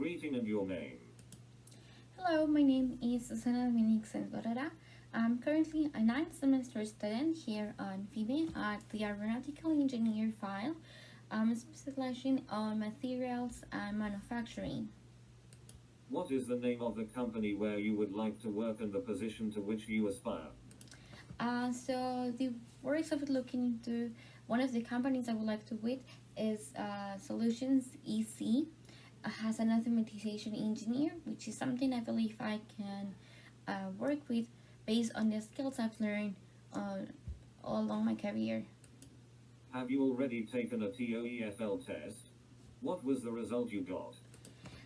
greeting and your name. Hello, my name is Susana Dominic Barrera. I'm currently a ninth semester student here on PIA at the Aeronautical Engineer file. I'm specializing on materials and manufacturing. What is the name of the company where you would like to work and the position to which you aspire? So the works of looking into one of the companies I would like to with is Solutions EC. Has an automatization engineer, which is something I believe I can work with based on the skills I've learned all along my career. Have you already taken a TOEFL test? What was the result you got?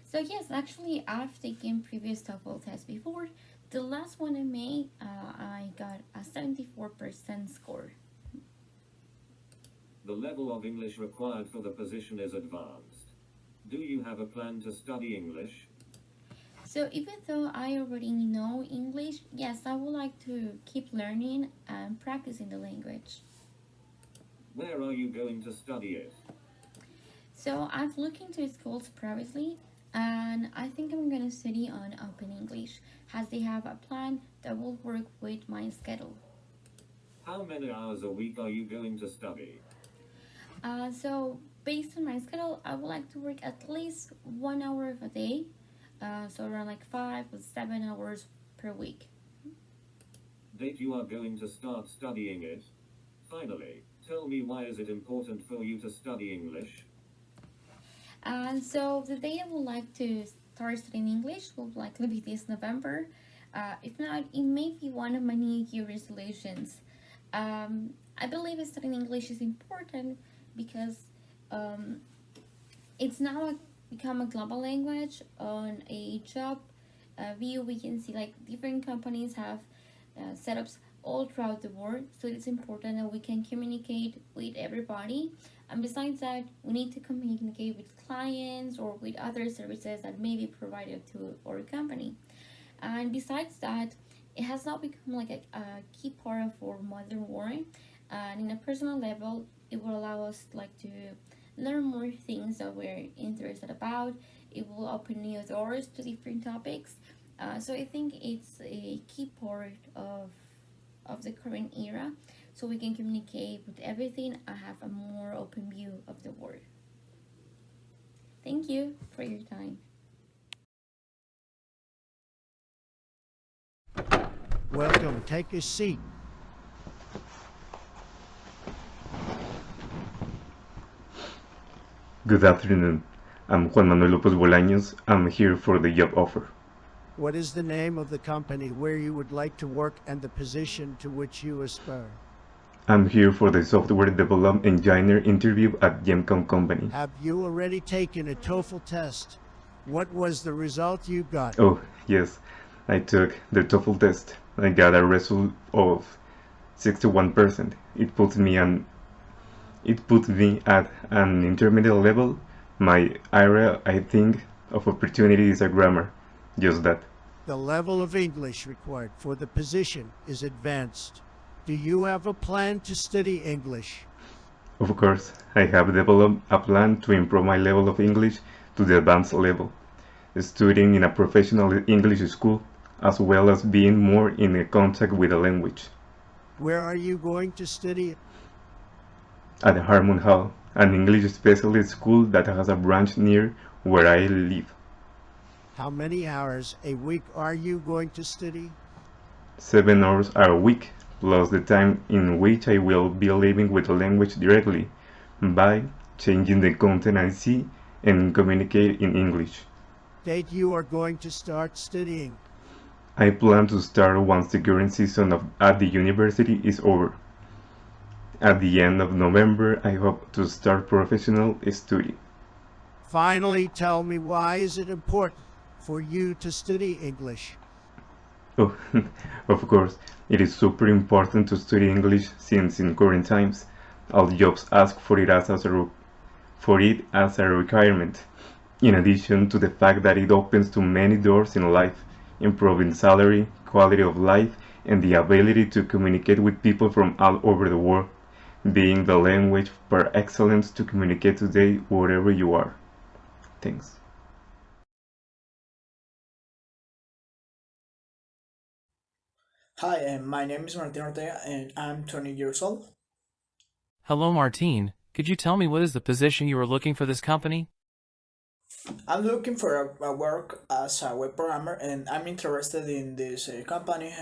So yes, actually I've taken previous TOEFL tests before. The last one I made, I got a 74% score. The level of English required for the position is advanced. Do you have a plan to study English? So even though I already know English, yes, I would like to keep learning and practicing the language. Where are you going to study it? So I've looked into schools previously, and I think I'm going to study on Open English, as they have a plan that will work with my schedule. How many hours a week are you going to study? So based on my schedule, I would like to work at least 1 hour of a day, so around like 5 or 7 hours per week. Date you are going to start studying it? Finally, tell me, why is it important for you to study English? So the day I would like to start studying English will likely be this November. If not, it may be one of my New Year resolutions. I believe studying English is important because it's now become a global language. On a job view, we can see like different companies have setups all throughout the world, so it's important that we can communicate with everybody. And besides that, we need to communicate with clients or with other services that may be provided to our company. And besides that, it has now become like a key part of our modern world. And in a personal level, it will allow us like to learn more things that we're interested about. It will open new doors to different topics. So I think it's a key part of the current era, so we can communicate with everything and have a more open view of the world. Thank you for your time. Welcome, take a seat. Good afternoon. I'm Juan Manuel López Bolaños. I'm here for the job offer. What is the name of the company where you would like to work and the position to which you aspire? I'm here for the software development engineer interview at Gemcom Company. Have you already taken a TOEFL test? What was the result you got? Oh, yes. I took the TOEFL test. I got a result of 61%. It puts me at an intermediate level. My area, I think, of opportunity is a grammar. Just that. The level of English required for the position is advanced. Do you have a plan to study English? Of course, I have developed a plan to improve my level of English to the advanced level, studying in a professional English school, as well as being more in contact with the language. Where are you going to study? At Harmon Hall, an English specialist school that has a branch near where I live. How many hours a week are you going to study? 7 hours a week, plus the time in which I will be living with the language directly by changing the content I see and communicate in English. Date you are going to start studying? I plan to start once the current season at the university is over. At the end of November, I hope to start professional study. Finally, tell me, why is it important for you to study English? Oh, of course, it is super important to study English since in current times, all jobs ask for it as a requirement, in addition to the fact that it opens to many doors in life, improving salary, quality of life, and the ability to communicate with people from all over the world, being the language par excellence to communicate today wherever you are. Thanks. Hi, my name is Martin Ortega and I'm 20 years old. Hello, Martine. Could you tell me what is the position you are looking for this company? I'm looking for a work as a web programmer and I'm interested in this company,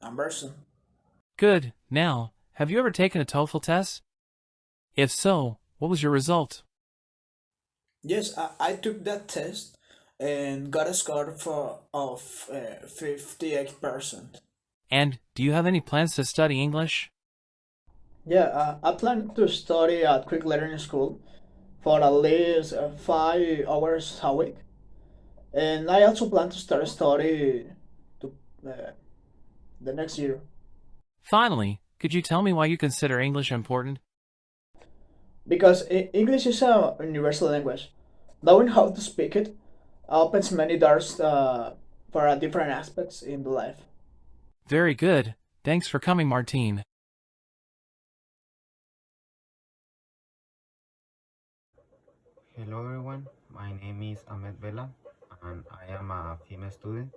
Amberson. Good. Now, have you ever taken a TOEFL test? If so, what was your result? Yes, I took that test and got a score of 58%. And do you have any plans to study English? Yeah, I plan to study at Quick Learning School for at least 5 hours a week. And I also plan to start study to, uh, the next year. Finally, could you tell me why you consider English important? Because English is a universal language. Knowing how to speak it opens many doors for different aspects in the life. Very good. Thanks for coming, Martine. Hello everyone, my name is Ahmed Vela and I am a female student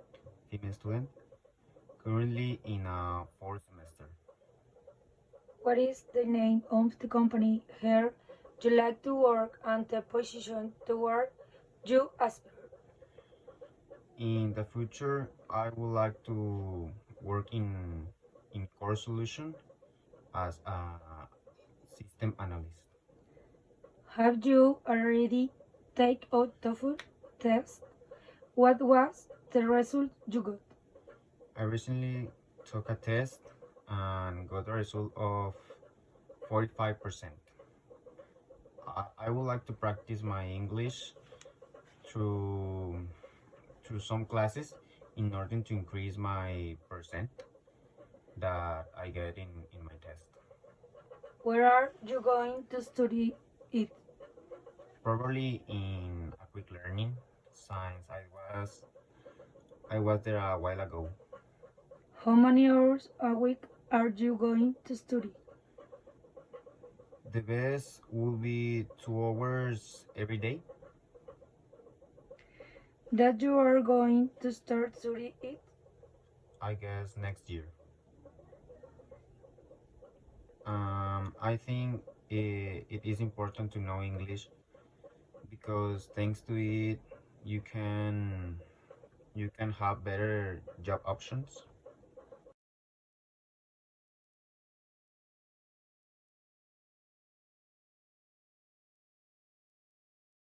currently in a fourth semester. What is the name of the company here you like to work and the position to work you aspire? In the future, I would like to work in core solution as a system analyst. Have you already take a TOEFL test? What was the result you got? I recently took a test and got a result of 45%. I would like to practice my English through through some classes in order to increase my percent that I get in my test. Where are you going to study it? Probably in a quick learning since I was there a while ago. How many hours a week are you going to study? The best will be 2 hours every day. That you are going to start study it? I guess next year. I think it is important to know English because thanks to it you can you can have better job options.